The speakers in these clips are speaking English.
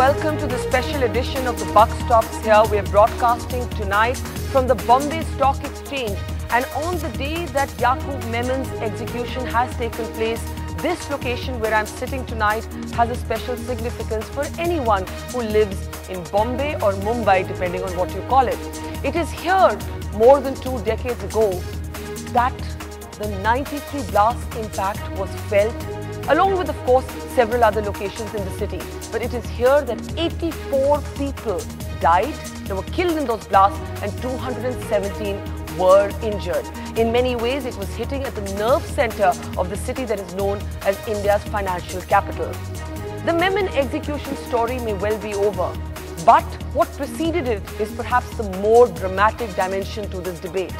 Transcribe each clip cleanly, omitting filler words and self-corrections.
welcome to the special edition of the Buck Stops Here. We are broadcasting tonight from the Bombay Stock Exchange, and on the day that Yakub Memon's execution has taken place, this location where I'm sitting tonight has a special significance for anyone who lives in Bombay or Mumbai, depending on what you call it. It is here, more than 2 decades ago, that the 93 blast impact was felt, along with, of course, several other locations in the city. But it is here that 84 people died, they were killed in those blasts, and 217 were injured. In many ways, it was hitting at the nerve center of the city that is known as India's financial capital. The Memon execution story may well be over, but what preceded it is perhaps the more dramatic dimension to this debate.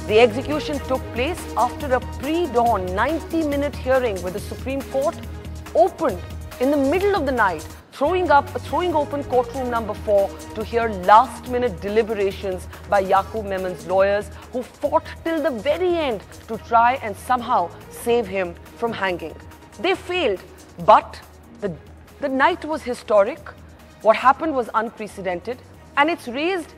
The execution took place after a pre-dawn 90-minute hearing where the Supreme Court opened in the middle of the night, throwing open courtroom number 4 to hear last-minute deliberations by Yakub Memon's lawyers, who fought till the very end to try and somehow save him from hanging. They failed, but the night was historic. What happened was unprecedented, and it's raised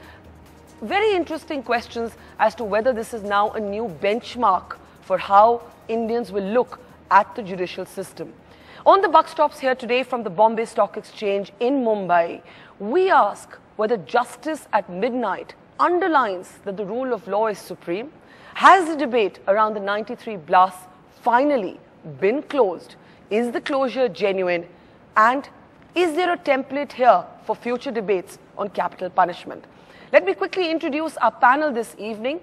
very interesting questions as to whether this is now a new benchmark for how Indians will look at the judicial system. On the Buck Stops Here today from the Bombay Stock Exchange in Mumbai, we ask whether justice at midnight underlines that the rule of law is supreme. Has the debate around the 93 blasts finally been closed? Is the closure genuine? And is there a template here for future debates on capital punishment? Let me quickly introduce our panel this evening.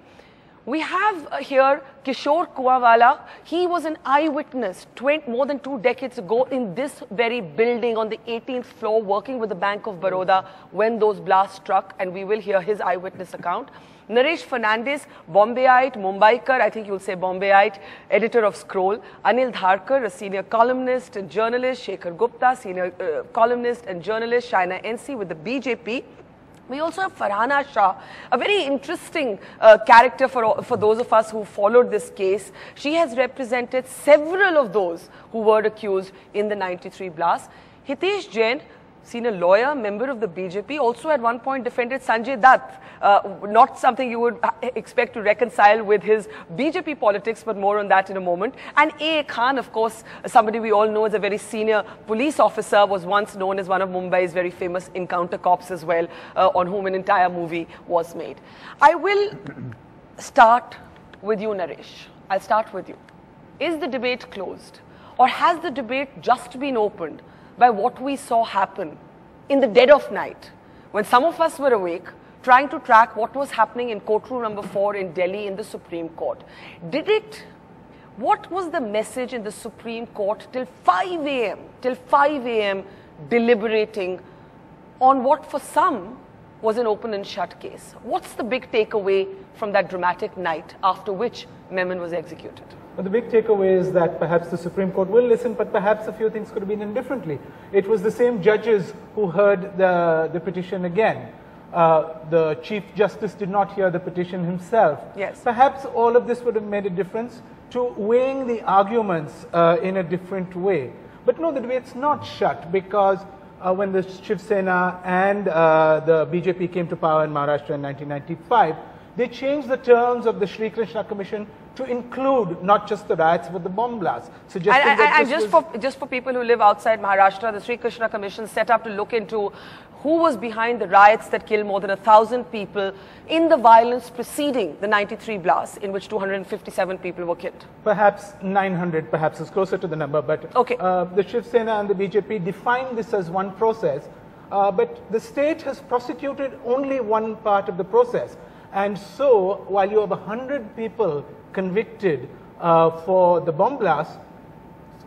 We have here Kishore Kuawala. He was an eyewitness more than 2 decades ago in this very building on the 18th floor, working with the Bank of Baroda when those blasts struck, and we will hear his eyewitness account. Naresh Fernandez, Bombayite, Mumbaikar, I think you'll say Bombayite, editor of Scroll. Anil Dharkar, a senior columnist and journalist. Shekhar Gupta, senior columnist and journalist. Shaina NC with the BJP. We also have Farhana Shah, a very interesting character for those of us who followed this case. She has represented several of those who were accused in the 93 blasts. Hitesh Jain, senior lawyer, member of the BJP, also at one point defended Sanjay Dutt. Not something you would expect to reconcile with his BJP politics, but more on that in a moment. And A. Khan, of course, somebody we all know as a very senior police officer, was once known as one of Mumbai's very famous encounter cops as well, on whom an entire movie was made. I will start with you, Naresh. I'll start with you. Is the debate closed? Or has the debate just been opened by what we saw happen in the dead of night, when some of us were awake, trying to track what was happening in courtroom number 4 in Delhi in the Supreme Court? What was the message in the Supreme Court till 5 a.m. deliberating on what for some was an open and shut case? What's the big takeaway from that dramatic night after which Memon was executed? Well, the big takeaway is that perhaps the Supreme Court will listen, but perhaps a few things could have been done differently. It was the same judges who heard the petition again. The Chief Justice did not hear the petition himself. Yes. Perhaps all of this would have made a difference to weighing the arguments in a different way. But no, the debate's not shut, because when the Shiv Sena and the BJP came to power in Maharashtra in 1995, they changed the terms of the Sri Krishna Commission to include not just the riots but the bomb blasts. Just for people who live outside Maharashtra, the Sri Krishna Commission set up to look into who was behind the riots that killed more than 1,000 people in the violence preceding the 93 blasts, in which 257 people were killed. Perhaps 900, perhaps is closer to the number, but okay. The Shiv Sena and the BJP defined this as one process, but the state has prosecuted only one part of the process. And so, while you have 100 people convicted for the bomb blast,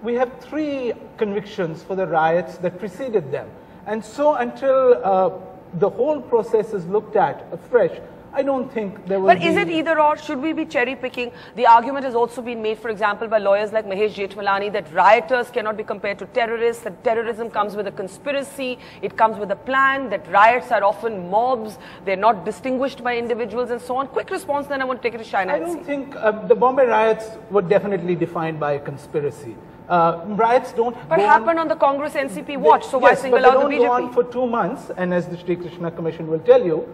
we have 3 convictions for the riots that preceded them. And so, until the whole process is looked at afresh, I don't think there will be... But is it either or? Should we be cherry picking? The argument has also been made, for example, by lawyers like Mahesh Jethmalani, that rioters cannot be compared to terrorists, that terrorism comes with a conspiracy, it comes with a plan, that riots are often mobs, they're not distinguished by individuals and so on. Quick response, then I want to take it to Shaina. I don't think the Bombay riots were definitely defined by a conspiracy. Riots don't But go happened on the Congress NCP watch, so why yes, single but out the they don't go BJP? on for 2 months, and as the Shri Krishna Commission will tell you,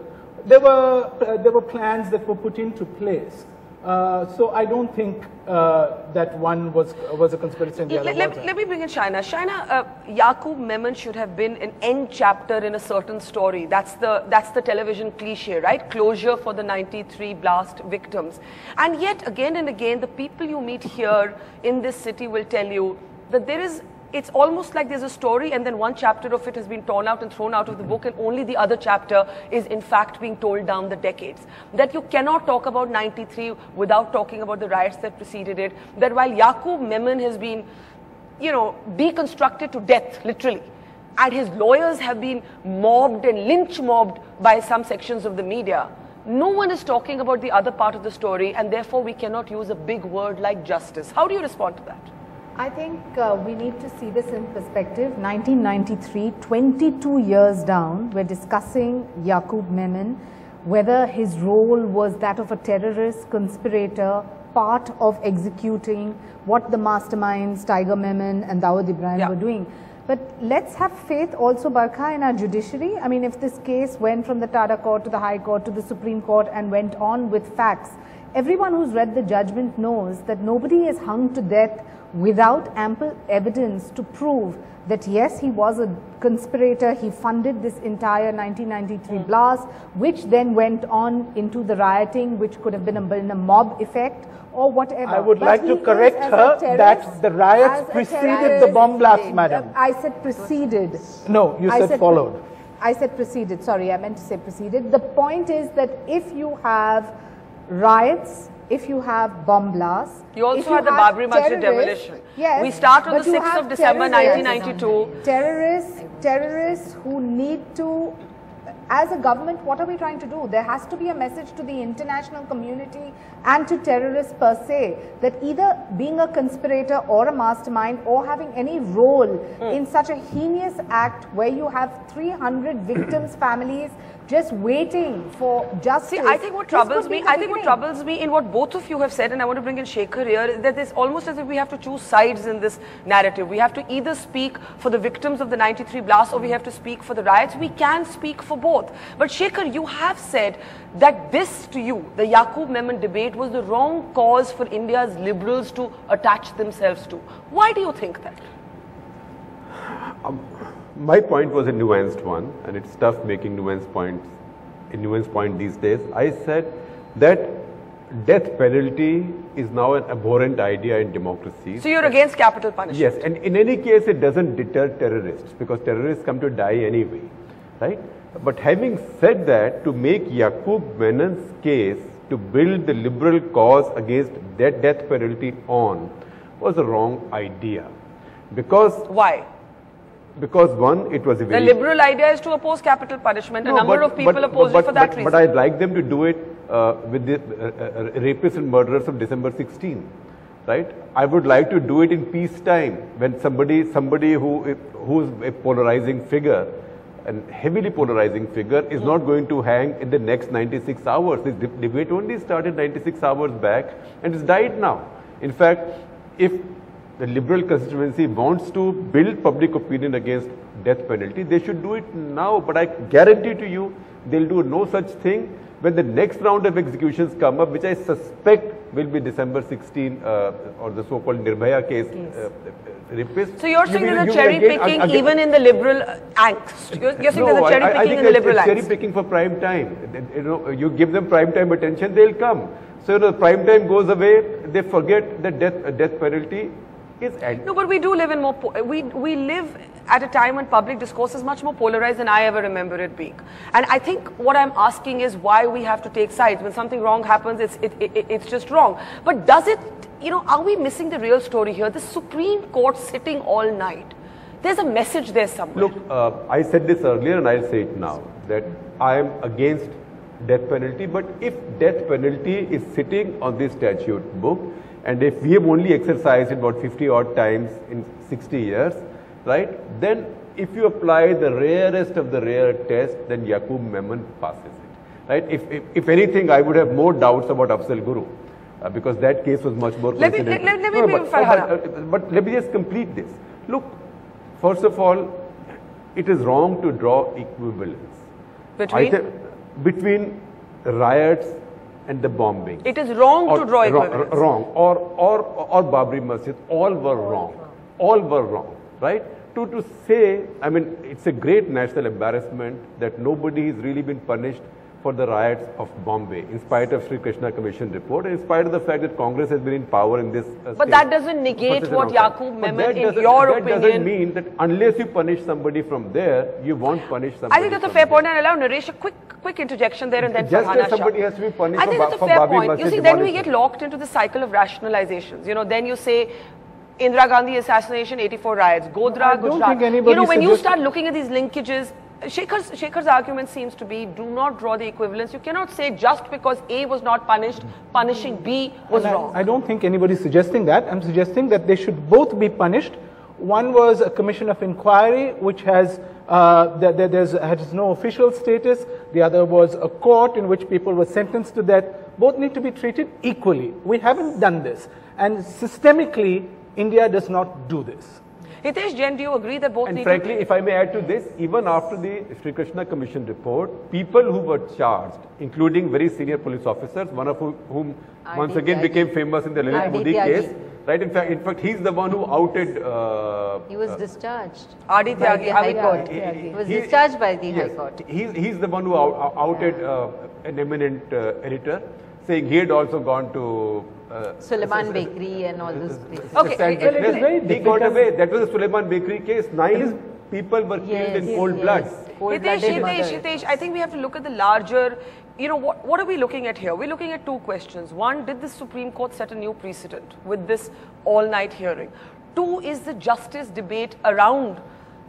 there were plans that were put into place. So I don't think that one was a conspiracy and the other wasn't. Let me bring in Shaina. Shaina, Yakub Memon should have been an end chapter in a certain story. That's the television cliche, right? Closure for the 93 blast victims. And yet, again and again, the people you meet here in this city will tell you that it's almost like there's a story and then one chapter of it has been torn out and thrown out of the book, and only the other chapter is in fact being told down the decades. That you cannot talk about 93 without talking about the riots that preceded it. That while Yakub Memon has been, deconstructed to death, literally, and his lawyers have been mobbed and lynch mobbed by some sections of the media, no one is talking about the other part of the story, and therefore we cannot use a big word like justice. How do you respond to that? I think we need to see this in perspective. 1993, 22 years down, we're discussing Yakub Memon, whether his role was that of a terrorist, conspirator, part of executing what the masterminds, Tiger Memon and Dawood Ibrahim were doing. But let's have faith also, Barkha, in our judiciary. I mean, if this case went from the Tata Court to the High Court to the Supreme Court and went on with facts, everyone who's read the judgment knows that nobody is hung to death without ample evidence to prove that yes, he was a conspirator, he funded this entire 1993 blast, which then went on into the rioting, which could have been a mob effect or whatever. I would like to correct her that the riots preceded the bomb blast, madam. I said preceded. No, you said followed. I said preceded, sorry, I meant to say preceded. The point is that if you have riots, if you have bomb blasts, you also had the Babri Masjid demolition. Yes, we start on the 6th of December 1992. Terrorists who need to, as a government, what are we trying to do? There has to be a message to the international community and to terrorists per se that either being a conspirator or a mastermind or having any role in such a heinous act where you have 300 victims' families just waiting for justice. See, I think what troubles me in what both of you have said, and I want to bring in Shekhar here, that it's almost as if we have to choose sides in this narrative. We have to either speak for the victims of the 93 blast or we have to speak for the riots. We can speak for both. But Shekhar, you have said that this to you, the Yakub Memon debate, was the wrong cause for India's liberals to attach themselves to. Why do you think that? My point was a nuanced one, and it's tough making nuanced point these days. I said that death penalty is now an abhorrent idea in democracies. So you're against capital punishment? Yes, and in any case it doesn't deter terrorists because terrorists come to die anyway, right? But having said that, to make Yakub Memon's case to build the liberal cause against that death penalty on was a wrong idea. Because why? Because one, it was a very... The liberal idea is to oppose capital punishment. A number of people opposed it for that reason. But I'd like them to do it with the rapists and murderers of December 16, right? I would like to do it in peacetime when somebody who's a polarizing figure, and heavily polarizing figure, is not going to hang in the next 96 hours. This debate only started 96 hours back and it's died now. In fact, if the liberal constituency wants to build public opinion against death penalty, they should do it now. But I guarantee to you, they'll do no such thing when the next round of executions come up, which I suspect will be December 16 or the so-called Nirbhaya case. Rapist. So you're saying there's a cherry picking even in the liberal angst? You're saying there's a cherry picking in the liberal angst? Cherry picking for prime time. You give them prime time attention, they'll come. So the prime time goes away, they forget that death penalty is end. No, but we do live in more, we live at a time when public discourse is much more polarized than I ever remember it being. And I think what I'm asking is why we have to take sides. When something wrong happens, it's just wrong. But does it, are we missing the real story here? The Supreme Court sitting all night. There's a message there somewhere. Look, I said this earlier and I'll say it now, that I am against death penalty, but if death penalty is sitting on this statute book, and if we have only exercised it about 50 odd times in 60 years, right, then if you apply the rarest of the rare test, then Yakub Memon passes it, right? If anything, I would have more doubts about Afzal Guru, because that case was much more Let me but let me just complete this. Look, first of all, it is wrong to draw equivalence between riots and the bombing. It is wrong to draw equivalence. Wrong. Or Babri Masjid. All were wrong. All were wrong. Right? To say, I mean, it's a great national embarrassment that nobody has really been punished for the riots of Bombay, in spite of Sri Krishna Commission report, in spite of the fact that Congress has been in power in this But that doesn't negate what Yakub Memon, in your opinion... That doesn't mean that unless you punish somebody from there, you won't punish somebody. I think that's a fair point, and allow Naresh a quick interjection there and then just Farhana as somebody has to be punished I think that's a for fair Babi point. Masjid. You see, then we get locked into the cycle of rationalizations. You know, then you say, Indira Gandhi assassination, 84 riots, Godhra, Gujarat. You know, when you start looking at these linkages, Shekhar's argument seems to be, do not draw the equivalence. You cannot say just because A was not punished, punishing B was wrong. I don't think anybody is suggesting that. I'm suggesting that they should both be punished. One was a commission of inquiry, which has no official status. The other was a court in which people were sentenced to death. Both need to be treated equally. We haven't done this. And systemically, India does not do this. Hitesh Jain, do you agree that both need frankly, if I may add to this, even after the Sri Krishna Commission report, people who were charged, including very senior police officers, one of whom once again became famous in the Lalit Modi case, right? In fact, he's the one who outed... he was discharged. R.D. Tyagi, High Court. He was discharged by the High Court. He's the one who outed an eminent editor, saying he had also gone to... Suleiman Bakery and all those places. Okay, he got away. That was a Suleiman Bakery case. 9 people were killed in cold blood. Hitesh, I think we have to look at the larger, you know, what are we looking at here? We're looking at two questions. One, did the Supreme Court set a new precedent with this all-night hearing? Two, is the justice debate around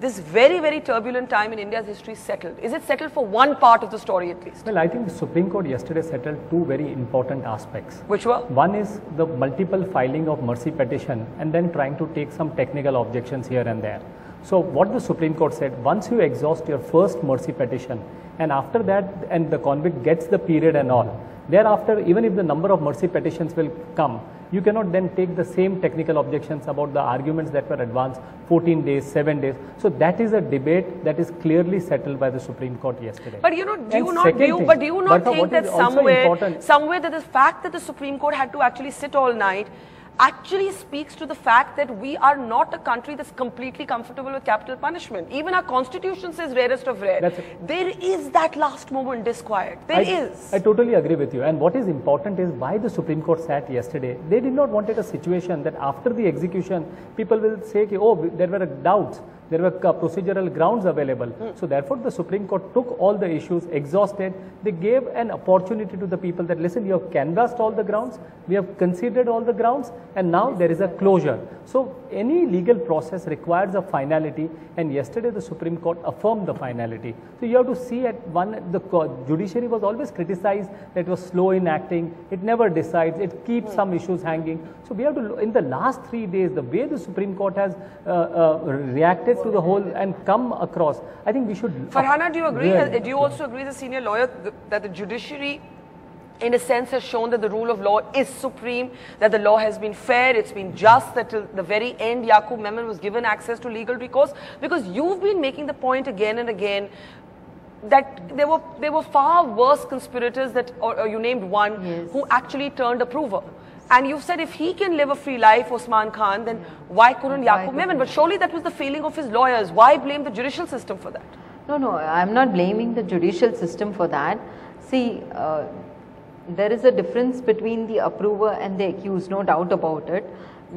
this very, very turbulent time in India's history settled? Is it settled for one part of the story at least? Well, I think the Supreme Court yesterday settled two very important aspects. Which were? One is the multiple filing of mercy petition and then trying to take some technical objections here and there. So what the Supreme Court said, once you exhaust your first mercy petition and after that, and the convict gets the period and all, thereafter, even if the number of mercy petitions will come, you cannot then take the same technical objections about the arguments that were advanced 14 days, 7 days. So that is a debate that is clearly settled by the Supreme Court yesterday. But you know, do you not think that somewhere that the fact that the Supreme Court had to actually sit all night actually speaks to the fact that we are not a country that's completely comfortable with capital punishment. Even our constitution says rarest of rare. There is that last moment disquiet. There is. I totally agree with you. And what is important is why the Supreme Court sat yesterday. They did not want a situation that after the execution, people will say, oh, there were doubts. There were procedural grounds available. So therefore, the Supreme Court took all the issues, exhausted. They gave an opportunity to the people that, listen, you have canvassed all the grounds, we have considered all the grounds, and now there is a closure. So any legal process requires a finality, and yesterday the Supreme Court affirmed the finality. So you have to see at one, the judiciary was always criticized that it was slow in acting, it never decides, it keeps some issues hanging. So we have to, in the last 3 days, the way the Supreme Court has reacted to the whole and come across, I think we should... Farhana, do you agree? Do you also agree as a senior lawyer that the judiciary in a sense has shown that the rule of law is supreme, that the law has been fair, it's been just, that till the very end Yakub Memon was given access to legal recourse? Because you've been making the point again and again that there were far worse conspirators that, or you named one, who actually turned approver. And you've said if he can live a free life, Osman Khan, then why couldn't Yakub Memon? But surely that was the failing of his lawyers. Why blame the judicial system for that? No, I'm not blaming the judicial system for that. See, there is a difference between the approver and the accused, no doubt about it.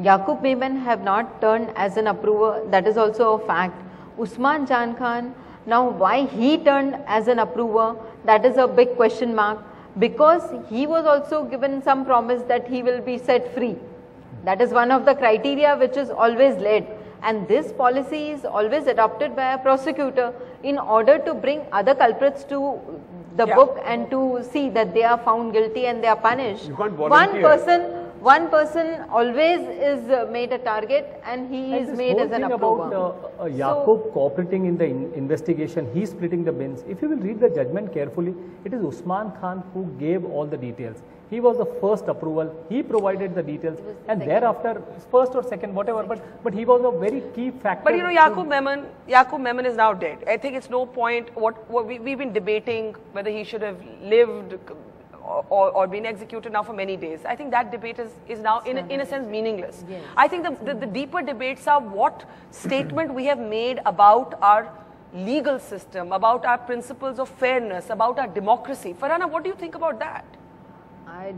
Yakub Memon have not turned as an approver, that is also a fact. Usman Jan Khan, now why he turned as an approver, that is a big question mark. Because he was also given some promise that he will be set free. That is one of the criteria which is always led. And this policy is always adopted by a prosecutor in order to bring other culprits to the book and to see that they are found guilty and they are punished. You can't volunteer. one person always is made a target and he is made as an approver. About Yakub cooperating in the investigation, he splitting the bins. If you will read the judgment carefully, it is Usman Khan who gave all the details. He was the first approval, he provided the details, and thereafter, first or second, whatever, but he was a very key factor. But you know, Yakub Memon is now dead. I think it's no point, we've been debating whether he should have lived or been executed now for many days. I think that debate is now in a sense meaningless. Yes. I think the deeper debates are what statement we have made about our legal system, about our principles of fairness, about our democracy. Farhana, what do you think about that? I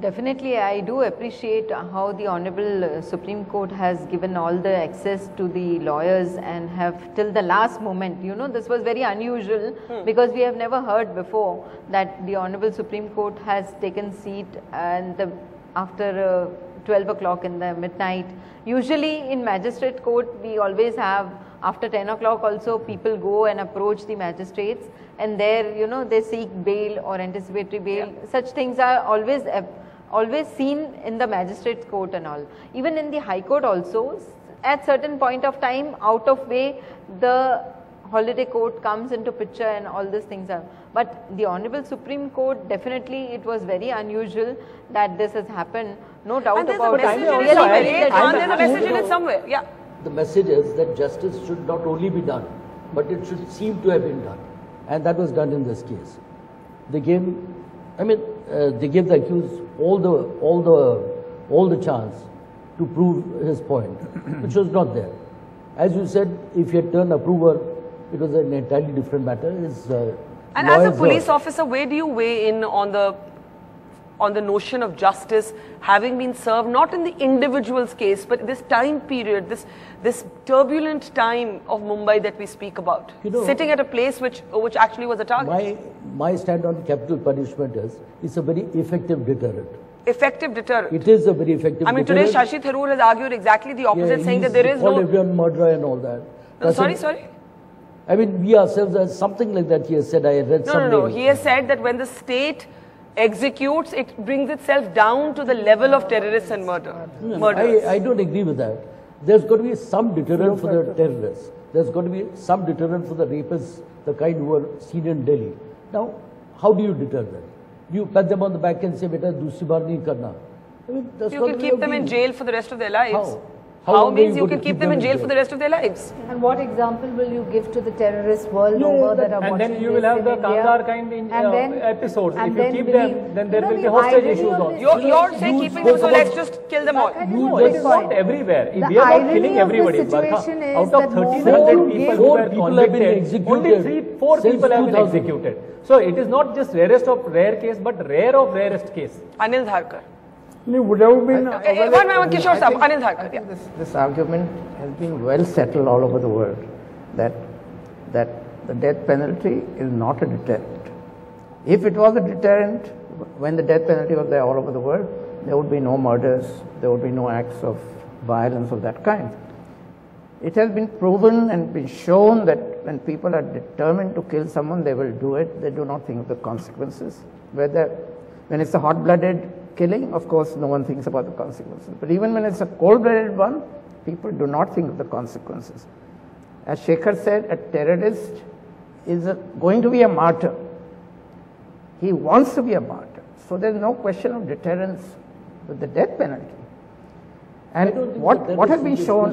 do appreciate how the Honorable Supreme Court has given all the access to the lawyers and have till the last moment, you know, this was very unusual because we have never heard before that the Honorable Supreme Court has taken seat and after 12 o'clock in the midnight. Usually in magistrate court we always have after 10 o'clock also people go and approach the magistrates and there, you know, they seek bail or anticipatory bail. Yeah. Such things are always seen in the magistrate court and all. Even in the High Court also, at certain point of time, out of way, the holiday court comes into picture and all these things are. But the Honorable Supreme Court, definitely it was very unusual that this has happened. No doubt about it. There's a message in it somewhere. Yeah. The message is that justice should not only be done, but it should seem to have been done. And that was done in this case. They gave, they gave the accused all the chance to prove his point, which was not there. As you said, if he had turned approver, it was an entirely different matter. And as a police officer, where do you weigh in on the notion of justice having been served, not in the individual's case, but this time period, this turbulent time of Mumbai that we speak about, you know, sitting at a place which actually was a target? My stand on capital punishment is, it's a very effective deterrent. Effective deterrent. It is a very effective deterrent. Today Shashi Tharoor has argued exactly the opposite, saying that there is no... everyone murderer and all that. No, sorry? We ourselves, something like that he has said, I read something. No. He has said that when the state executes, it brings itself down to the level of terrorists and murderers. I don't agree with that. There's got to be some deterrent for the terrorists. There's got to be some deterrent for the rapists, the kind who are seen in Delhi. Now, how do you deter them? You pat them on the back and say, beta, dusri baar nahi karna. You can keep them in jail for the rest of their lives. How means you can keep them in jail for the rest of their lives. And what example will you give to the terrorists world over that are watching this? And then you will have the Kandahar kind episodes. If you keep them, then there will be hostage issues also. You're saying keeping them, so let's just kill them all. No, it is not everywhere. We are not killing everybody. Out of 1,300 people who were convicted, only 4 people have been executed. So it is not just rarest of rare case, but rare of rarest case. Anil Dharkar. Would have been Kishore Saab, Anil Dharkar. This argument has been well settled all over the world that the death penalty is not a deterrent. If it was a deterrent, when the death penalty was there all over the world, there would be no murders, there would be no acts of violence of that kind. It has been proven and been shown that when people are determined to kill someone, they will do it. They do not think of the consequences. When it's a hot-blooded killing, of course, no one thinks about the consequences. But even when it's a cold-blooded one, people do not think of the consequences. As Shekhar said, a terrorist is going to be a martyr. He wants to be a martyr. So there's no question of deterrence with the death penalty. And what has been shown...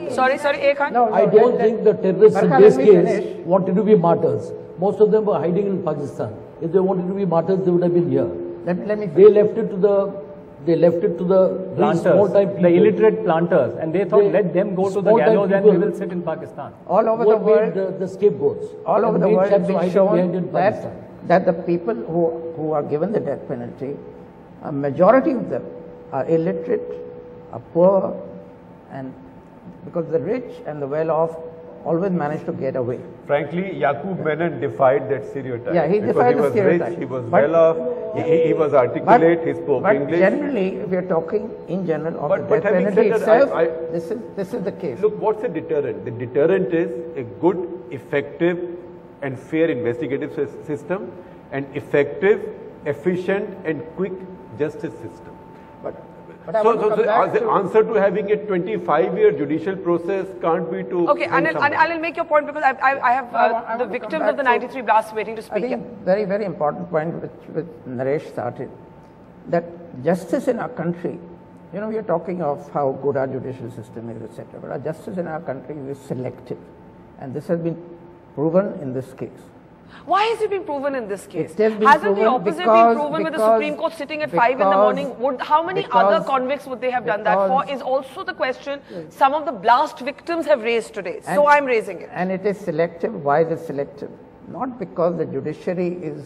Sorry, Ekhan? No, I don't think the terrorists in this case wanted to be martyrs. Most of them were hiding in Pakistan. If they wanted to be martyrs, they would have been here. They left it to the planters, the illiterate planters, and they thought let them go to the gallows and we will sit in Pakistan. All over the world, the scapegoats. All over the world has been shown that the people who are given the death penalty, a majority of them are illiterate, are poor, and because the rich and the well-off always manage to get away. Frankly, Yakub Memon defied that stereotype. Yeah, he defied the stereotype. Rich, he was well-off, he was articulate, he spoke English. But generally, if we are talking in general of the death penalty itself, this is the case. Look, what's a deterrent? The deterrent is a good, effective and fair investigative system, and effective, efficient and quick justice system. So the answer to having a 25-year judicial process can't be to... Okay, I'll make your point because I have the victims of the 93 blasts waiting to speak. I think very, very important point which Naresh started, that justice in our country, you know, we are talking of how good our judicial system is, etc. But our justice in our country is selective. And this has been proven in this case. Why has it been proven in this case? Hasn't the opposite been proven with the Supreme Court sitting at 5 in the morning? How many other convicts would they have done that for is also the question some of the blast victims have raised today. So I'm raising it. And it is selective. Why is it selective? Not because the judiciary is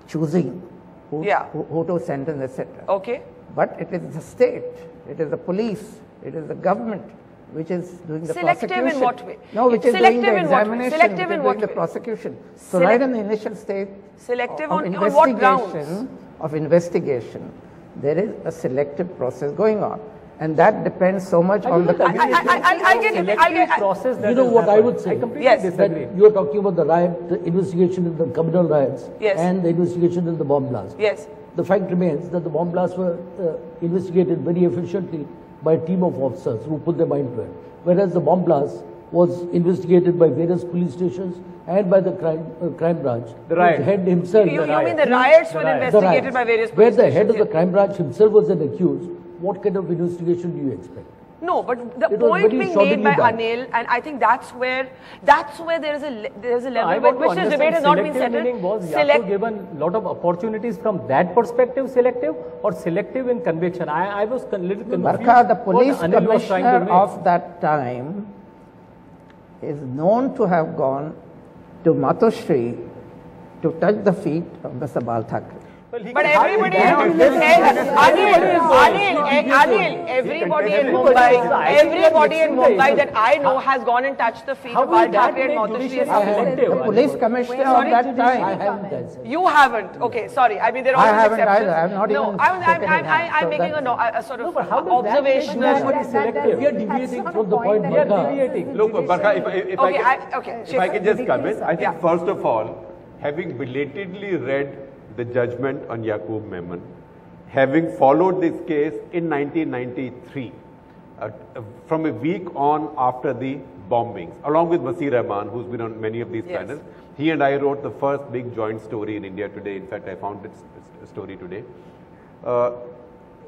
choosing who to sentence, etc. Okay. But it is the state, it is the police, it is the government which is doing the selective prosecution. In what way? No, which is doing the examination, selective in what the way? Prosecution. So right in the initial stage selective of on what grounds? Of investigation, there is a selective process going on. And that depends so much on the community. I'll get process. You know what I would say? I completely disagree. You are talking about the riot, the investigation in the communal riots, and the investigation in the bomb blast. Yes. The fact remains that the bomb blasts were investigated very efficiently by a team of officers who put their mind to it, whereas the bomb blast was investigated by various police stations and by the crime branch. The riot. Whose head himself. You mean the riots were investigated by various police stations? Where the head of the yes. crime branch himself was an accused. What kind of investigation do you expect? No, but the point being made by Anil, and I think that's where there is a level at which this debate has not been settled. Was Yakub given a lot of opportunities from that perspective, selective or selective in conviction? I was a little confused. Barkha, the police commissioner of that time is known to have gone to Matoshri to touch the feet of Mr. Bal Thackeray. But everybody in Mumbai that I know has gone and touched the feet of Bal Thackeray and Matoshri. The police commissioner of that time. You haven't. Okay, sorry. I mean, there are I always haven't exceptions. either. I'm not even. I'm making a sort of observational. We are deviating from the point. We are deviating. Look, Barkha, if I can just come in, I think first of all, having belatedly read the judgment on Yakub Memon, having followed this case in 1993, from a week on after the bombings, along with Masir Rahman, who's been on many of these panels. He and I wrote the first big joint story in India today. In fact, I found its story today.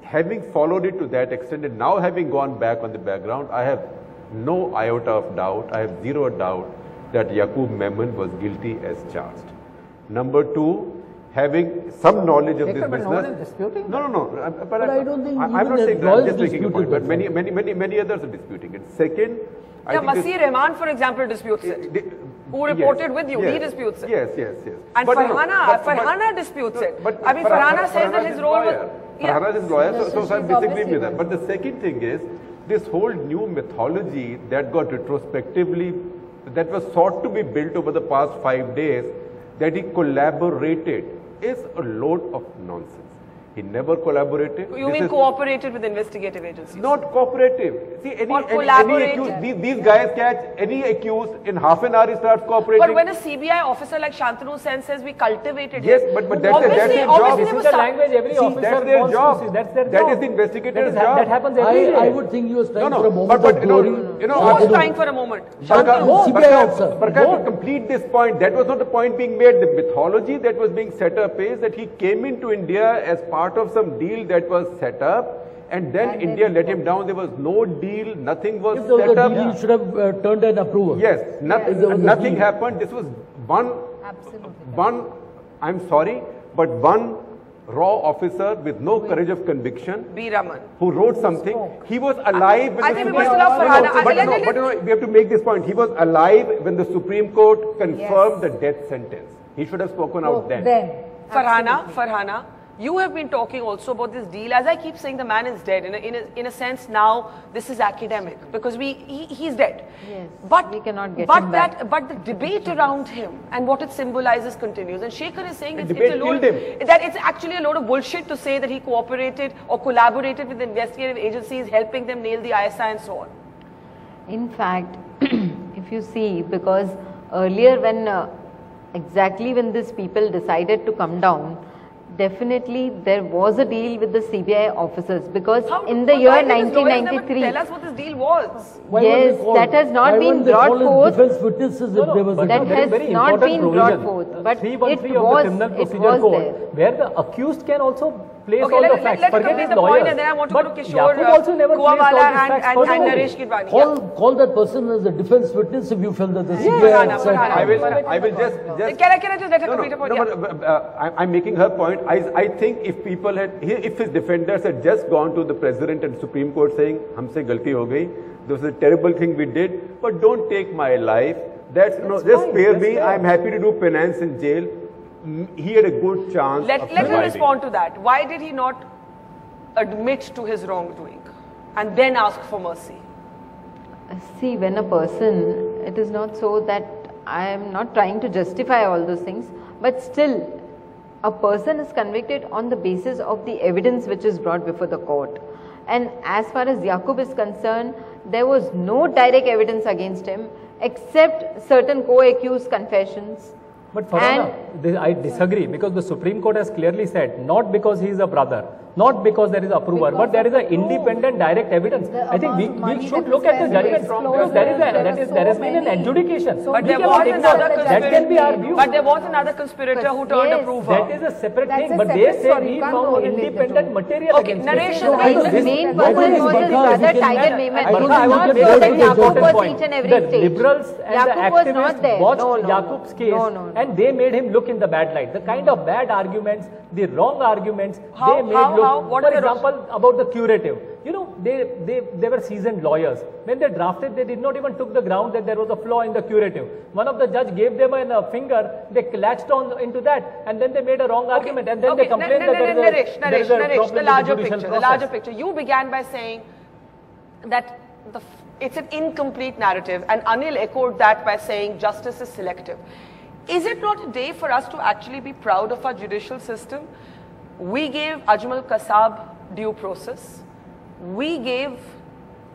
Having followed it to that extent and now having gone back on the background, I have no iota of doubt, I have zero doubt that Yakub Memon was guilty as charged. Number two, having some knowledge of this business. No one is disputing. No. But I don't think I'm not saying that. I'm just making a point. But many others are disputing it. Second, Masir Rahman, for example, disputes it. Who reported with you? He disputes it. Yes. And Farhana disputes it. I mean, Farhana says that his role was. Farhana is lawyer, so I'm disagreeing with that. But the second thing is this whole new mythology that got retrospectively, that was sought to be built over the past 5 days, that he collaborated, is a load of nonsense. He never collaborated. You mean cooperated with investigative agencies? Not cooperative. See, any accused, these guys catch any accused, in half an hour he starts cooperating. But when a CBI officer like Shantanu Sen says we cultivated yes, but that's their job. This is the language every officer that's their job. That's their job. That is the investigator's job. That happens every day. I would think you were trying for a moment of glory. Who was trying for a moment? Barkha, to complete this point, that was not the point being made. The mythology that was being set up is that he came into India as part of some deal that was set up, and then India let him down. There was no deal, nothing was set up. He should have turned an approval. Yes, nothing happened. This was one, I'm sorry, but one raw officer with no courage of conviction, B. Raman, who wrote something. He was alive when I think we must love Farhana. But we have to make this point. He was alive when the Supreme Court confirmed the death sentence. He should have spoken out then. Farhana, you have been talking also about this deal. As I keep saying, the man is dead. In a sense, now this is academic because he's dead. Yes, but we cannot get him back. But the debate around him and what it symbolizes continues. And Shekhar is saying that it's actually a load of bullshit to say that he cooperated or collaborated with investigative agencies, helping them nail the ISI and so on. In fact, if you see, because earlier when exactly when these people decided to come down, Definitely, there was a deal with the CBI officers because How- in the but year why did his lawyers never 1993. tell us what this deal was. Yes, that has not been brought forth. Defense witnesses if there was but That a very, has very not important been brought provision, forth, but 313 it of the was- Criminal it Procedure was Code, there. where the accused can also place Okay, all the let's facts. complete Forget his the point lawyers. and then I want to But go to Kishore, Yakub also never placed all Kuwawala these facts and personally. Naresh Gidwani. Yeah. Call that person as a defense witness if you feel that the CBI Farhana, had said. Farhana. I will just Can I just let her complete her point? no, Yeah. but, I'm making her point. I think if people had, if his defenders had just gone to the president and Supreme Court saying, "Humse galti ho gayi, this was a terrible thing we did, but don't take my life. That's just spare that's me. fair. I'm happy to do penance in jail." He had a good chance. Let of him surviving. respond to that. Why did he not admit to his wrongdoing and then ask for mercy? See, when a person, it is not so that I am not trying to justify all those things, but still, a person is convicted on the basis of the evidence which is brought before the court. And as far as Yakub is concerned, there was no direct evidence against him except certain co-accused confessions. But Farhana, I disagree because the Supreme Court has clearly said, not because he is a brother, not because there is approval, but there is an independent direct evidence. I think we should look at the judgment because there has been an adjudication. But We there cannot was ignore another that. That can be our view. But there was another conspirator who turned Yes, approver. That is a separate That's thing, a but they separate say story. we You can't found correlate the independent two. material Okay, against Naresh, him. The main person was his brother Tiger Memon. I It don't was think not we can so go that to the Yakub important was point. each and every The stage. liberals and Yakub the was not activists there. watched No, no, Yakub's no. case No. and they made him look in the bad light. The kind of bad arguments, the wrong arguments, How- they made how- look. how? What For are the example, about the curative. You know, they were seasoned lawyers. When they drafted, they did not even took the ground that there was a flaw in the curative. One of the judge gave them a finger, they latched on into that, and then they made a wrong argument, and then they complained that there is a Naresh, problem the in larger judicial picture, process. the larger picture. You began by saying that it's an incomplete narrative, and Anil echoed that by saying justice is selective. Is it not a day for us to actually be proud of our judicial system? We gave Ajmal Kasab due process. We gave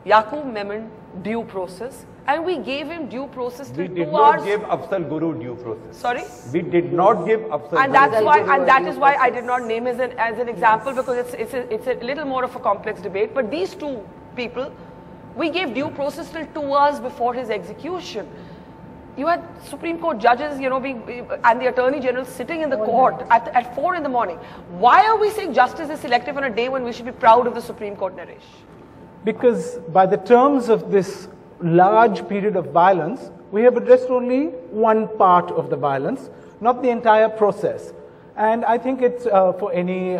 Yakub Memon due process, and we gave him due process We till did 2 not hours. give Afzal Guru due process. Sorry? We did not give Afzal And Guru. that's why, and that is why I did not name as an example, because it's a little more of a complex debate. But these two people, we gave due process till 2 hours before his execution. You had Supreme Court judges, and the Attorney General sitting in the court at 4 in the morning. Why are we saying justice is selective on a day when we should be proud of the Supreme Court, Naresh? Because by the terms of this large period of violence, we have addressed only one part of the violence, not the entire process. And I think it's for any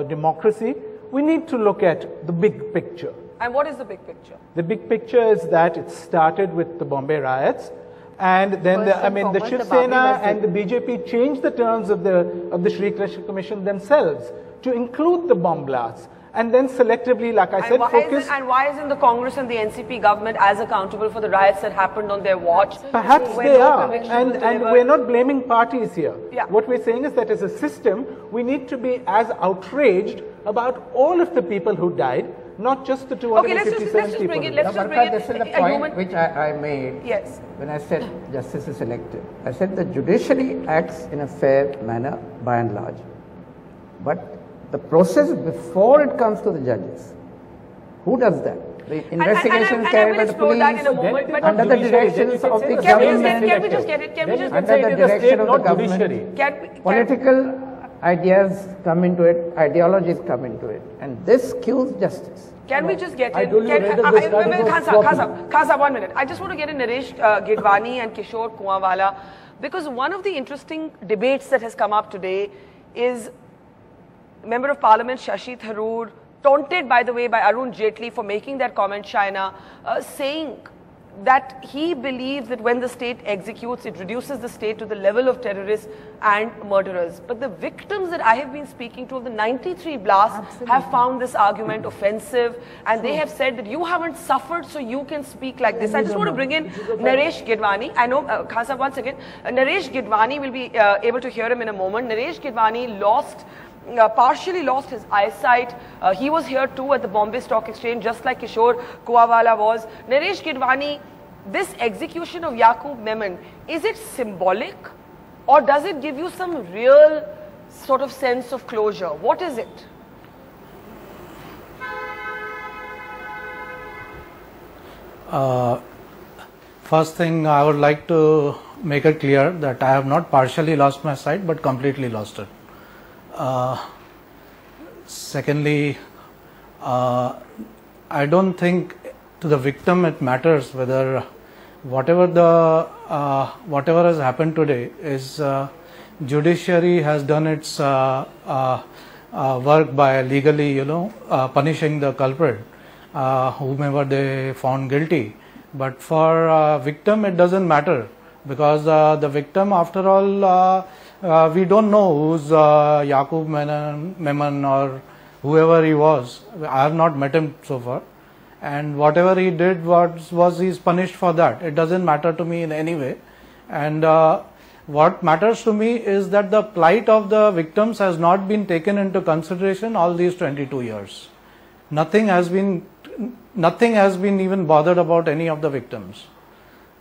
democracy, we need to look at the big picture. And what is the big picture? The big picture is that it started with the Bombay riots, and then First and the foremost, Shiv the Babri Sena Masjid. and the BJP changed the terms of the Shri Krishna Commission themselves to include the bomb blasts, and then selectively, like I said, focused. And why isn't the Congress and the NCP government as accountable for the riots that happened on their watch? Perhaps When they no are, conviction and, was and delivered? we're not blaming parties here. Yeah. What we're saying is that as a system, we need to be as outraged about all of the people who died, not just the 257 let's just people. bring it- who let's died. just Barkha, bring it this is the a point human- which I made Yes. when I said justice is selective. I said the judiciary acts in a fair manner by and large. But the process before it comes to the judges, who does that? The investigation and I carried will by the explore that police in a moment, but- under the directions of the government. Can we just get it? Can we just Under the direction of the government. Can Political ideas come into it, ideologies come into it, and this kills justice. Can we just get I in? told you whether the starting was Khansa, 1 minute. I just want to get in Naresh Gidwani and Kishore Kuwawala, because one of the interesting debates that has come up today is Member of Parliament Shashi Tharoor, taunted by the way by Arun Jaitley for making that comment, Shaina, saying that he believes that when the state executes, it reduces the state to the level of terrorists and murderers. But the victims that I have been speaking to of the 93 blasts have found this argument offensive, and they have said that you haven't suffered, so you can speak like this. I just want to bring in Naresh Gidwani. I know, Khansa, once again, Naresh Gidwani will be able to hear him in a moment. Naresh Gidwani partially lost his eyesight. He was here too at the Bombay Stock Exchange, just like Kishore Kuwawala was. Naresh Gidwani, this execution of Yakub Memon, is it symbolic, or does it give you some real sort of sense of closure? What is it? First thing, I would like to make it clear that I have not partially lost my sight but completely lost it. Secondly, I don't think to the victim it matters whether whatever has happened today is judiciary has done its work by legally, punishing the culprit, whomever they found guilty. But for victim, it doesn't matter, because the victim, after all, we don't know who's Yakub Memon or whoever he was. I have not met him so far, and whatever he did was he's punished for that. It doesn't matter to me in any way, and what matters to me is that the plight of the victims has not been taken into consideration all these 22 years. Nothing has been even bothered about any of the victims.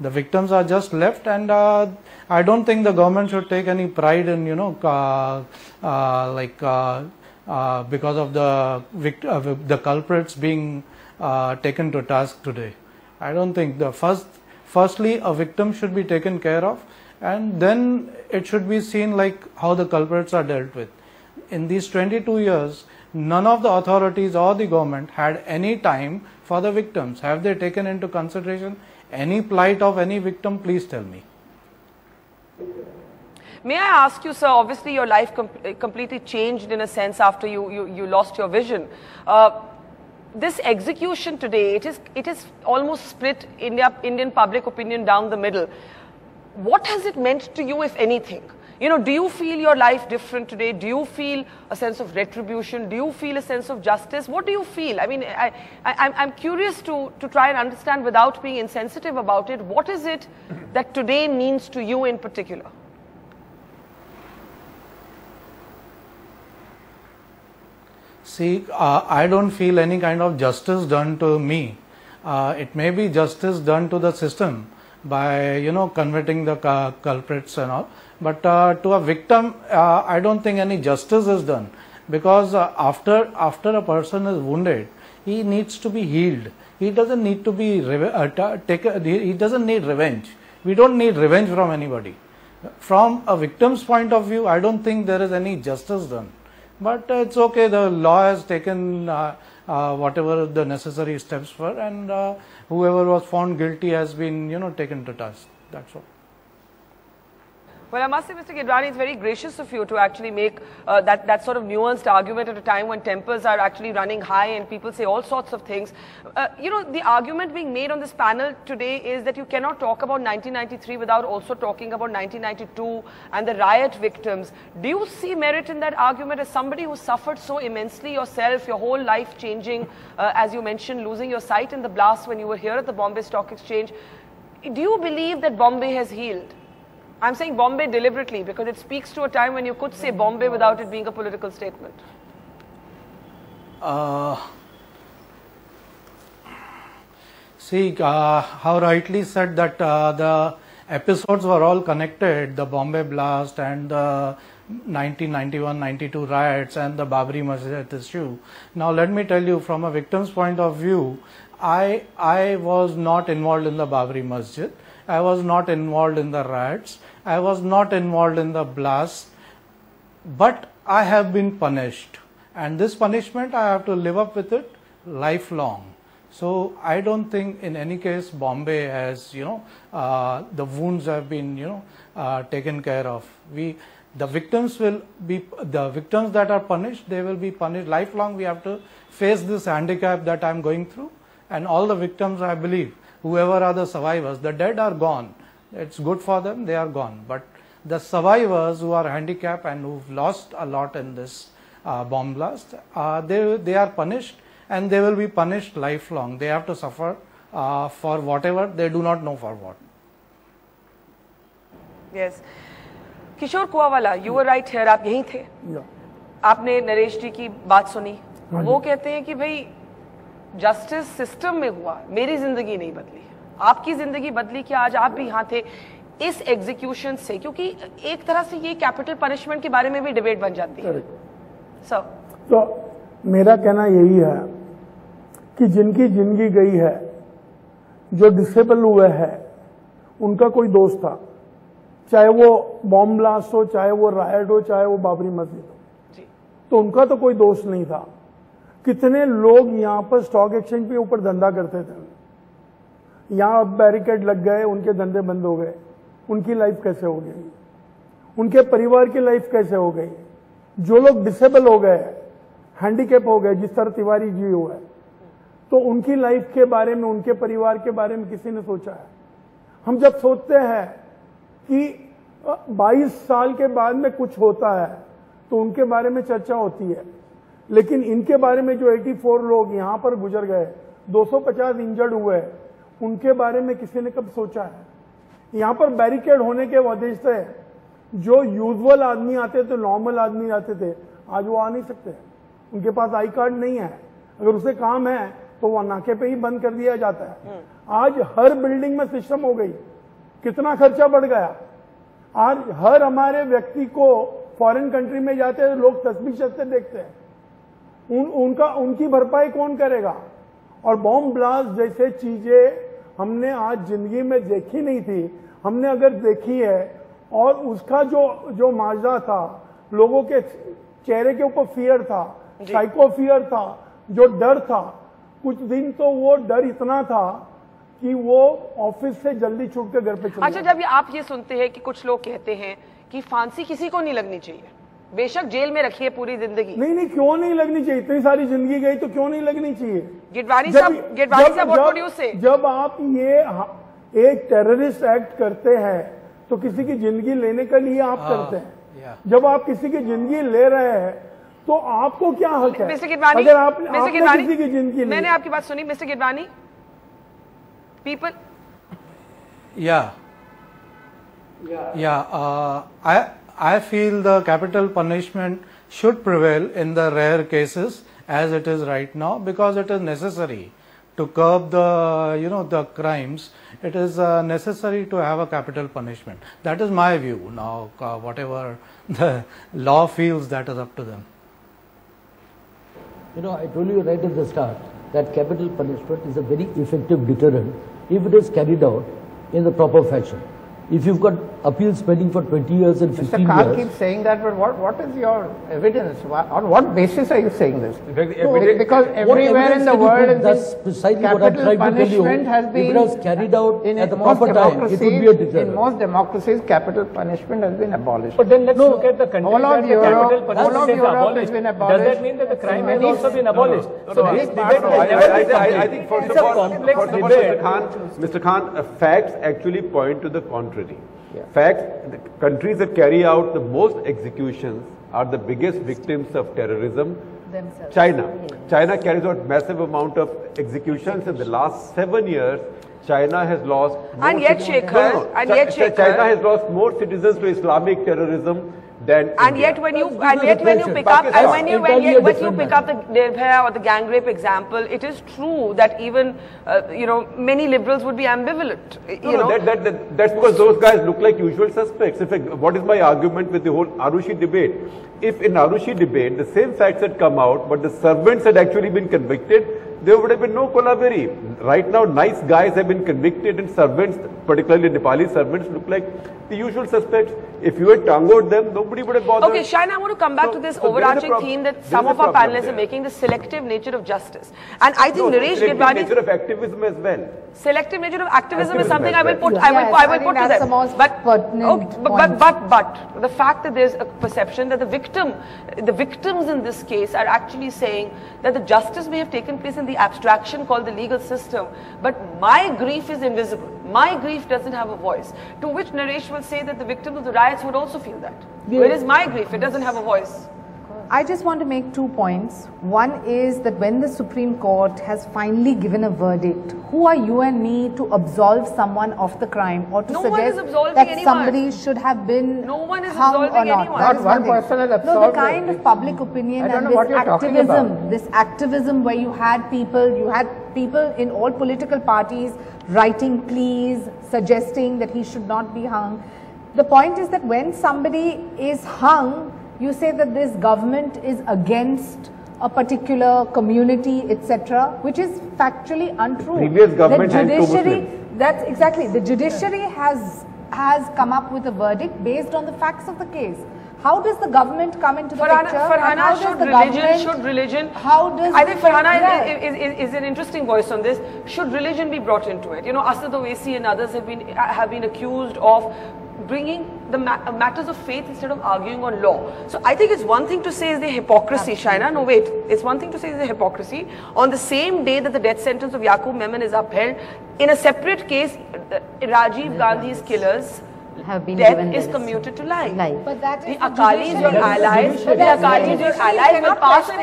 The victims are just left, and I don't think the government should take any pride in, because of the culprits being taken to task today. I don't think firstly a victim should be taken care of, and then it should be seen like how the culprits are dealt with. In these 22 years, none of the authorities or the government had any time for the victims. Have they taken into consideration any plight of any victim? Please tell me. May I ask you, sir, obviously your life completely changed in a sense after you lost your vision. This execution today, it is almost split Indian public opinion down the middle. What has it meant to you, if anything? Do you feel your life different today? Do you feel a sense of retribution? Do you feel a sense of justice? What do you feel? I mean, I'm curious to try and understand, without being insensitive about it, what is it that today means to you in particular? See, I don't feel any kind of justice done to me. It may be justice done to the system by, convicting the culprits and all. But to a victim, I don't think any justice is done, because after a person is wounded, he needs to be healed. He doesn't need to be he doesn't need revenge. We don't need revenge from anybody. From a victim's point of view, I don't think there is any justice done. But it's okay. The law has taken whatever the necessary steps were, and whoever was found guilty has been, taken to task. That's all. Well, I must say, Mr. Gidwani, it's very gracious of you to actually make that sort of nuanced argument at a time when tempers are actually running high and people say all sorts of things. The argument being made on this panel today is that you cannot talk about 1993 without also talking about 1992 and the riot victims. Do you see merit in that argument as somebody who suffered so immensely yourself, your whole life changing, as you mentioned, losing your sight in the blast when you were here at the Bombay Stock Exchange? Do you believe that Bombay has healed? I'm saying Bombay deliberately because it speaks to a time when you could say Bombay without it being a political statement. How rightly said that the episodes were all connected, the Bombay blast and the 1991-92 riots and the Babri Masjid issue. Now let me tell you, from a victim's point of view, I was not involved in the Babri Masjid. I was not involved in the riots. I was not involved in the blast. But I have been punished. And this punishment, I have to live up with it lifelong. So I don't think in any case Bombay has, the wounds have been, taken care of. The victims that are punished, they will be punished lifelong. We have to face this handicap that I'm going through. And all the victims, I believe, whoever are the survivors, the dead are gone. It's good for them, they are gone. But the survivors who are handicapped and who've lost a lot in this bomb blast, they are punished, and they will be punished lifelong. They have to suffer for whatever, they do not know for what. Yes. Kishore Kuawala, you were right here. आप यहीं थे. आपने नरेश जी की बात सुनी. वो कहते हैं कि भाई जस्टिस सिस्टम में हुआ, मेरी जिंदगी नहीं बदली, आपकी जिंदगी बदली. क्या आज आप भी यहाँ थे? इस एग्जीक्यूशन से, क्योंकि एक तरह से ये कैपिटल पनिशमेंट के बारे में भी डिबेट बन जाती है सर। तो मेरा कहना यही है कि जिनकी जिंदगी गई है, जो डिसेबल हुए हैं, उनका कोई दोष था, चाहे वो बॉम्ब ब्लास्ट हो, चाहे वो रायट हो, चाहे वो बाबरी मस्जिद हो, तो उनका तो कोई दोष नहीं था। कितने लोग यहाँ पर स्टॉक एक्सचेंज पे ऊपर धंधा करते थे, यहाँ बैरिकेड लग गए, उनके धंधे बंद हो गए, उनकी लाइफ कैसे हो गई, उनके परिवार की लाइफ कैसे हो गई। जो लोग डिसेबल हो गए, हैंडीकैप हो गए, जिस तरह तिवारी जी हुआ है, तो उनकी लाइफ के बारे में, उनके परिवार के बारे में किसी ने सोचा है? हम जब सोचते हैं कि 22 साल के बाद में कुछ होता है तो उनके बारे में चर्चा होती है, लेकिन इनके बारे में जो 84 लोग यहां पर गुजर गए, 250 इंजर्ड हुए, उनके बारे में किसी ने कब सोचा है? यहां पर बैरिकेड होने के वजह से जो यूजुअल आदमी आते थे, नॉर्मल आदमी आते थे, आज वो आ नहीं सकते, उनके पास आई कार्ड नहीं है। अगर उसे काम है तो वो नाके पे ही बंद कर दिया जाता है। आज हर बिल्डिंग में सिस्टम हो गई, कितना खर्चा बढ़ गया। आज हर हमारे व्यक्ति को फॉरेन कंट्री में जाते हैं, लोग तस्वीर से देखते हैं, उनकी भरपाई कौन करेगा? और बॉम्ब ब्लास्ट जैसे चीजें हमने आज जिंदगी में देखी नहीं थी, हमने अगर देखी है, और उसका जो माजरा था, लोगों के चेहरे के ऊपर फियर था, साइको फियर था, जो डर था, कुछ दिन तो वो डर इतना था कि वो ऑफिस से जल्दी छूट के घर पे चले। अच्छा, जब आप ये सुनते हैं कि कुछ लोग कहते हैं कि फांसी किसी को नहीं लगनी चाहिए, बेशक जेल में रखिए पूरी जिंदगी, नहीं, क्यों नहीं लगनी चाहिए? इतनी सारी जिंदगी गई तो क्यों नहीं लगनी चाहिए? गिडवानी साहब, व्हाट वुड यू से? जब आप ये एक टेररिस्ट एक्ट करते हैं तो किसी की जिंदगी लेने के लिए आप करते हैं। जब आप किसी की जिंदगी ले रहे हैं तो आपको क्या हक है? मिस्टर गिडवानी, अगर आपने किसी की जिंदगी, मैंने आपकी बात सुनी mister Gidwani. People, I feel the capital punishment should prevail in the rare cases as it is right now, because it is necessary to curb the crimes. It is necessary to have a capital punishment. That is my view. Now, whatever the law feels, that is up to them. I told you right at the start that capital punishment is a very effective deterrent if it is carried out in the proper fashion. If you've got appeals pending for 20 years and 15 years... Mr. Khan keeps saying that, but what is your evidence? On what basis are you saying this? Because everywhere in the world, that's precisely what I'm trying to tell you. If it was carried out at the proper time, it would be a deterrent. In most democracies, capital punishment has been abolished. But then let's look at the country where the capital punishment is abolished. Does that mean that the crime has also been abolished? So this debate I think first of all, Mr. Khan, facts actually point to the contrary. Facts, the countries that carry out the most executions are the biggest victims of terrorism. Themselves. China carries out massive amount of executions. In the last 7 years, China has lost more China has lost more citizens to Islamic terrorism than India. When you pick up the Nirbhaya or the gang rape example, it is true that even many liberals would be ambivalent. That's because those guys look like usual suspects. In fact, what is my argument with the whole Arushi debate? If in Arushi debate the same facts had come out, but the servants had actually been convicted, there would have been no Kolaveri. Right now, nice guys have been convicted, and servants, particularly Nepali servants, look like the usual suspects. If you had tangoed them, nobody would have bothered. Okay, Shine, I want to come back to this overarching theme that some of our panelists are making, the selective nature of justice. And I think Naresh Gidwani... Selective nature of activism as well. Selective nature of activism is something I will put to them. But the fact that there's a perception that the victims in this case are actually saying that the justice may have taken place in the abstraction called the legal system, but my grief is invisible. My grief doesn't have a voice. To which Naresh will say that the victims of the riots would also feel that. Yeah. Where is my grief? It doesn't have a voice. I just want to make 2 points. One is that when the Supreme Court has finally given a verdict, who are you and me to absolve someone of the crime or to suggest that somebody should have been hung or not? Not one person has absolved. No, the kind of public opinion and this activism where you had people in all political parties writing pleas, suggesting that he should not be hung. The point is that when somebody is hung, you say that this government is against a particular community, etc., which is factually untrue. Previous government had two Muslims. That's exactly. The judiciary has come up with a verdict based on the facts of the case. How does the government come into the picture? Farhana, should religion? How does I think Farhana is an interesting voice on this. Should religion be brought into it? You know, Asad Owaisi and others have been accused of bringing the matters of faith instead of arguing on law. So I think it's one thing to say is the hypocrisy, Shaina. No, wait. It's one thing to say is the hypocrisy. On the same day that the death sentence of Yakub Memon is upheld, in a separate case, Rajiv Gandhi's killers, have been death is commuted to life. But that is the Akalis, your allies, will pass an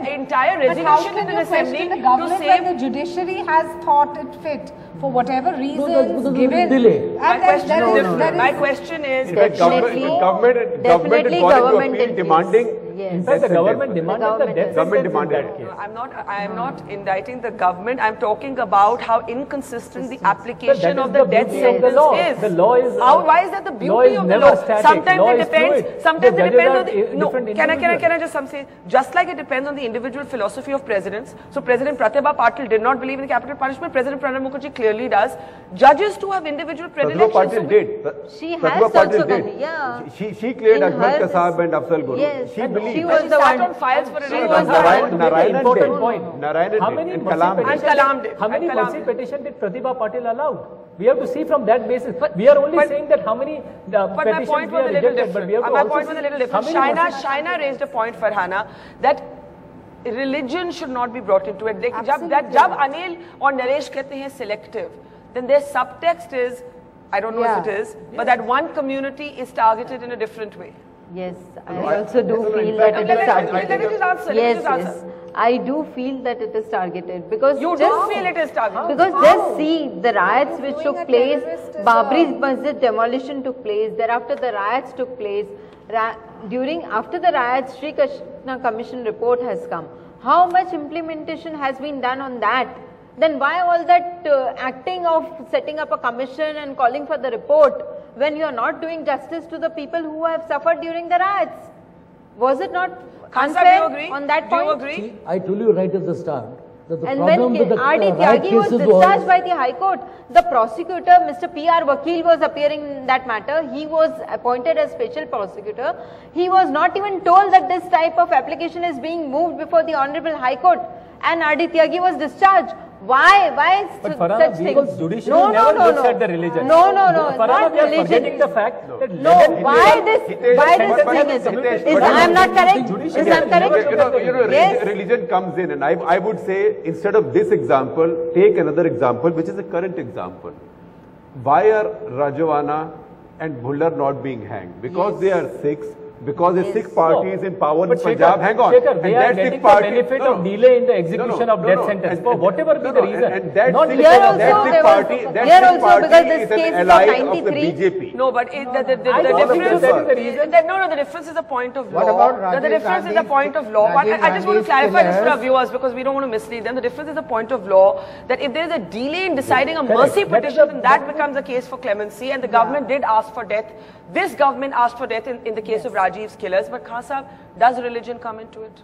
entire resolution in an assembly to say the judiciary has thought it fit for whatever reasons given. My question is definitely government demanding. In fact, the government demanded the death sentence in that case. I am not indicting the government. I am talking about how inconsistent the application of the death sentence is. The law is. Why is that the beauty of the law? Sometimes it depends. Sometimes it depends on the. No, can I just say? Just like it depends on the individual philosophy of presidents. So President Pratibha Patil did not believe in capital punishment. President Pranab Mukherjee clearly does. Judges too have individual predilections. Pratibha Patil did. She has also done. Yeah. She cleared Ahmed Kasab and Afzal Guru. Yes. She believed. She was the one. on files for a reason. Narayan important point. Narayan How many mercy petition did Pratibha Patil allowed? We have to see from that basis. We are only saying that how many petitions we are rejected, but we have to my also point was a little different. Shaina raised a point, Farhana, that religion should not be brought into it. Jab Anil or Naresh kehte hain selective, then their subtext is, I don't know if it is, but that one community is targeted in a different way. Yes, I also do feel that it is targeted. Yes, I do feel that it is targeted because you do feel it is targeted. Because just see the riots which took place, Babri Masjid demolition took place, thereafter the riots took place. After the riots, Sri Krishna Commission report has come. How much implementation has been done on that? Then why all that acting of setting up a commission and calling for the report when you are not doing justice to the people who have suffered during the riots? Was it not unfair on that point? Do you agree? See, I told you right at the start that the and problem when with the R.D. Tyagi was discharged by the High Court, the prosecutor, Mr. P.R. Vakil, was appearing in that matter. He was appointed as special prosecutor. He was not even told that this type of application is being moved before the Honorable High Court, and R.D. Tyagi was discharged. Why but Farhana, because judiciary never looks at the religion. No. Farhana, we are forgetting the fact that why this thing is I am not correct? Is I am correct? Yes. Religion comes in, and I would say instead of this example, take another example, which is a current example. Why are Rajwana and Bhullar not being hanged? Because they are Sikhs. Because the Sikh party is in power in Punjab. Hang on. They are getting the benefit of delay in the execution of death sentence for whatever be the reason. And that Sikh party is an ally of the BJP. No, but the difference is the point of law. What about the difference is the point of law. I just want to clarify this for our viewers because we don't want to mislead them. The difference is the point of law that if there is a delay in deciding a mercy petition, then that becomes a case for clemency, and the government did ask for death. This government asked for death in the case of Rajiv's killers, but Khan Sahib, does religion come into it?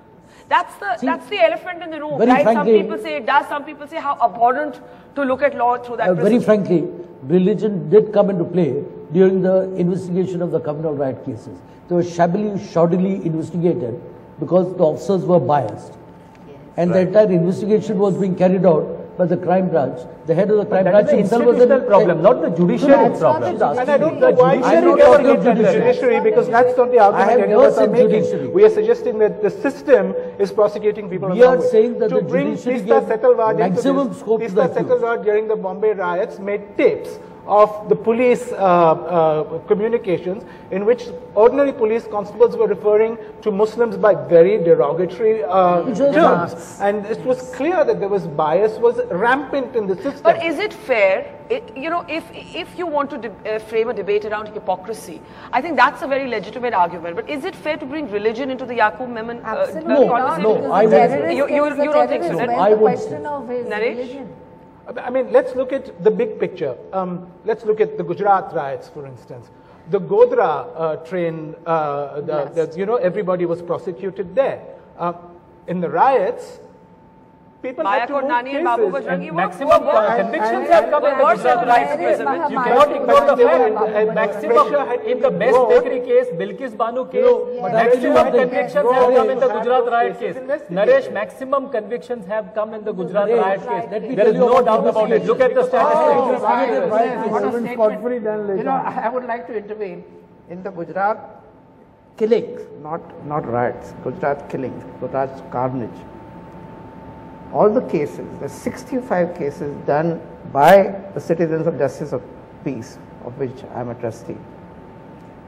That's the elephant in the room, right? Some people say it does, some people say how abhorrent to look at law through that prism. Very frankly, religion did come into play during the investigation of the communal riot cases. They were shoddily investigated because the officers were biased. And the entire investigation was being carried out by the crime branch. The head of the crime branch himself was the problem, not the judiciary problem. And I don't know why you never get to the judiciary, because that's not the argument any of us are making. We are suggesting that the system is prosecuting people. We are saying that the judiciary gave maximum scope to the accused. During the Bombay riots made tapes of the police communications in which ordinary police constables were referring to Muslims by very derogatory terms. And it was clear that there was bias was rampant in the system. But is it fair, if you want to frame a debate around hypocrisy, I think that's a very legitimate argument. But is it fair to bring religion into the Yakub Memon conversation? No, I wouldn't. You don't think so? I would say. Naresh? I mean, let's look at the big picture. Let's look at the Gujarat riots, for instance. The Godhra train, everybody was prosecuted there. In the riots, people had to move cases. Maximum convictions have come in the Gujarat riots case. You cannot ignore the fact. Maximum, in the best bakery case, Bilkis Banu case, maximum convictions have come in the Gujarat riot case. Naresh, maximum convictions have come in the Gujarat riot case. There is no doubt about it. Look at the statistics. I would like to intervene in the Gujarat killings, not riots, Gujarat killings, Gujarat carnage. All the cases, the 65 cases done by the Citizens of Justice of Peace, of which I am a trustee.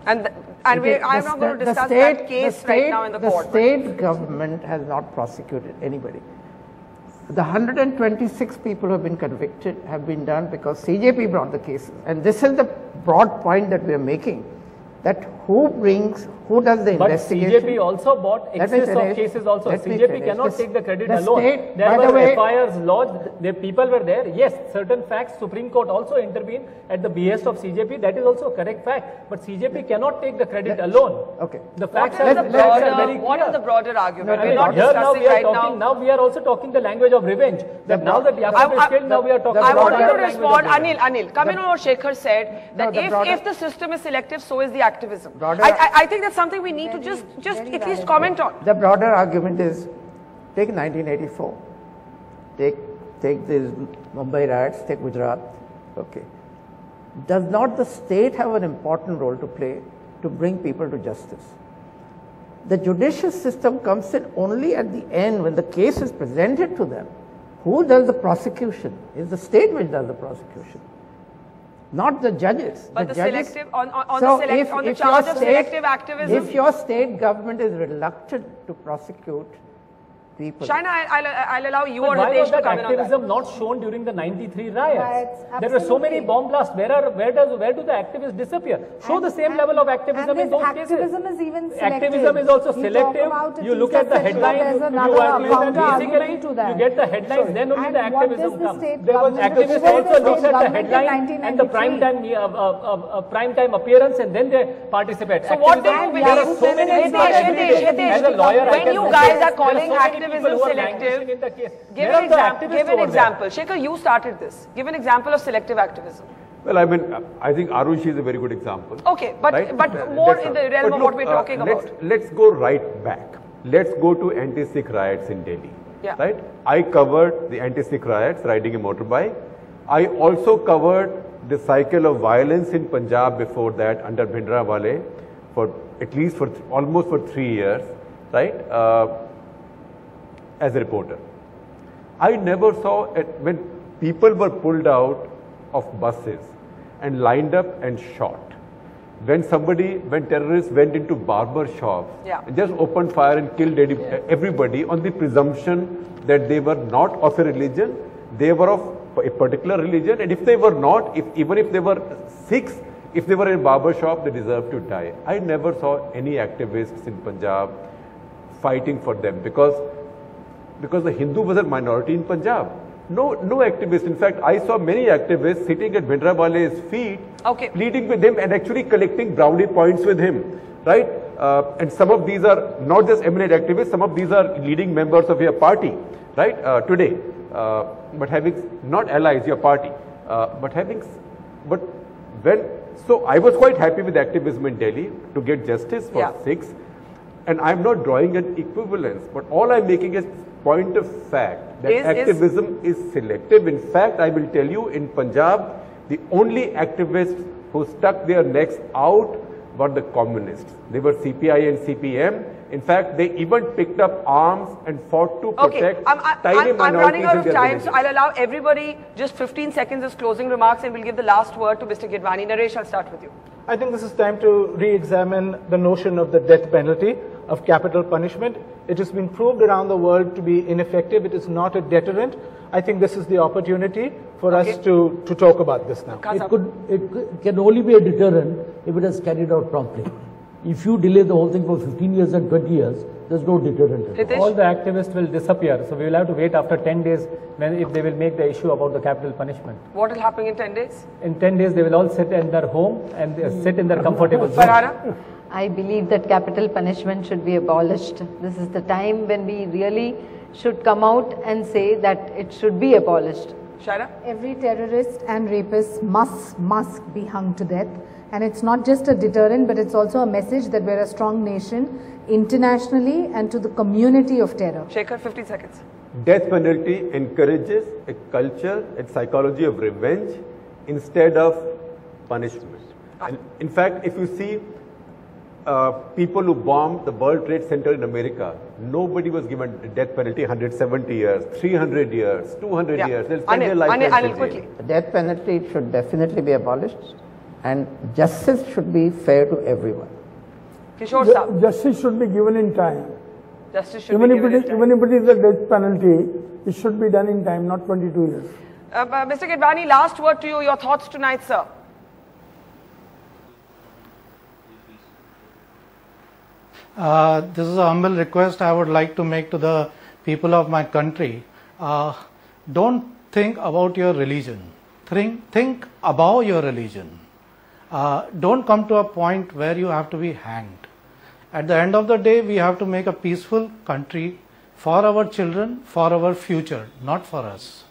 And I'm not going to discuss that case right now in the court. The state government has not prosecuted anybody. The 126 people who have been convicted have been done because CJP brought the cases. And this is the broad point that we are making, that who does the investigation. But CJP also bought excess of cases also. CJP cannot take the credit alone. There were FIRs lodged, the people were there. Yes, certain facts, Supreme Court also intervened at the behest of CJP. That is also a correct fact. But CJP cannot take the credit alone. Okay. The facts are very clear. What is the broader argument? We're not discussing right now. Now we are also talking the language of revenge. That now that Yakub is killed, now we are talking I about want you to respond. Anil, come in on what Shekhar said, that if the system is selective, so is the activism. I think that's something we need to just at least comment on. The broader argument is, take 1984, take these Mumbai riots, take Gujarat, okay. Does not the state have an important role to play to bring people to justice? The judicial system comes in only at the end when the case is presented to them. Who does the prosecution? It's the state which does the prosecution, not the judges. But the selective, on the charge of selective activism. If your state government is reluctant to prosecute people. Shaina, I'll allow you or why Hitesh was to that come in on that. activism not shown during the 93 riots? There were so many bomb blasts. Where do the activists disappear? Show the same level of activism in those cases. Activism is even selective. Activism is also selective. You look at the headlines. Basically, you get the headlines, then only the activism comes. Activists also look at the headline and the prime time appearance, and then they participate. So what do you believe? There are so many as a lawyer, when you guys are calling activism selective, give an example. Shekhar, you started this. Give an example of selective activism. Well, I mean, I think Arushi is a very good example. Okay, but more in the realm of what we're talking about. Let's go right back. Let's go to anti-Sikh riots in Delhi. Yeah. Right? I covered the anti-Sikh riots, riding a motorbike. I also covered the cycle of violence in Punjab before that under Bhindranwale almost for 3 years, right? As a reporter. I never saw when people were pulled out of buses and lined up and shot. When terrorists went into barber shops, and just opened fire and killed everybody on the presumption that they were not of a religion, they were of a particular religion, and if they were not, even if they were Sikhs, if they were in a barber shop, they deserved to die. I never saw any activists in Punjab fighting for them because the Hindu was a minority in Punjab. No activists. In fact, I saw many activists sitting at Bhindranwale's feet, pleading with him and actually collecting brownie points with him, right? And some of these are not just eminent activists, some of these are leading members of your party, right? Today, but having, not allies, your party, so I was quite happy with activism in Delhi to get justice for Sikhs. And I'm not drawing an equivalence, but all I'm making is point of fact that activism is selective. In fact, I will tell you, in Punjab, the only activists who stuck their necks out were the communists. They were CPI and CPM. In fact, they even picked up arms and fought to protect tiny minorities. I'm running out of time, so I'll allow everybody just 15 seconds as closing remarks, and we'll give the last word to Mr. Gidwani. Naresh, I'll start with you. I think this is time to re-examine the notion of the death penalty, of capital punishment. It has been proved around the world to be ineffective. It is not a deterrent. I think this is the opportunity for us to talk about this now. It can only be a deterrent if it is carried out promptly. If you delay the whole thing for 15 years and 20 years, there's no deterrent. All the activists will disappear. So we will have to wait after 10 days if they will make the issue about the capital punishment. What will happen in 10 days? In 10 days, they will all sit in their home and sit in their comfortable zone. I believe that capital punishment should be abolished. This is the time when we really should come out and say that it should be abolished. Shaira? Every terrorist and rapist must be hung to death. And it's not just a deterrent, but it's also a message that we're a strong nation internationally and to the community of terror. Shekhar, 50 seconds. Death penalty encourages a culture and psychology of revenge instead of punishment. And in fact, if you see people who bombed the World Trade Center in America, nobody was given a death penalty 170 years, 300 years, 200 years. They'll spend their life quickly. The death penalty should definitely be abolished, and justice should be fair to everyone. Kishore Justice should be given in time. Justice should be given in time. Even if it is a death penalty, it should be done in time, not 22 years. Mr. Kidwani, last word to you, your thoughts tonight, sir. This is a humble request I would like to make to the people of my country. Don't think about your religion. Think above your religion. Don't come to a point where you have to be hanged. At the end of the day, we have to make a peaceful country for our children, for our future, not for us.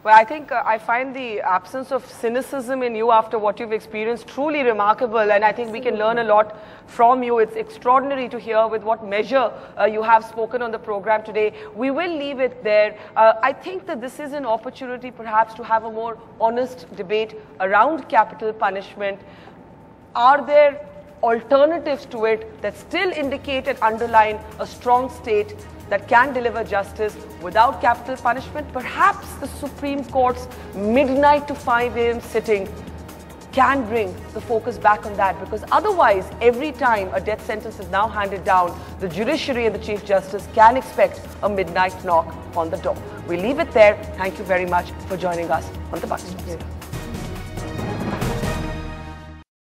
Well, I think I find the absence of cynicism in you after what you've experienced truly remarkable, and I think we can learn a lot from you. It's extraordinary to hear with what measure you have spoken on the program today. We will leave it there. I think that this is an opportunity perhaps to have a more honest debate around capital punishment. Are there alternatives to it that still indicate and underline a strong state that can deliver justice without capital punishment? Perhaps the Supreme Court's midnight to 5 a.m. sitting can bring the focus back on that, because otherwise, every time a death sentence is now handed down, the judiciary and the Chief Justice can expect a midnight knock on the door. We leave it there. Thank you very much for joining us on the Buck Stops.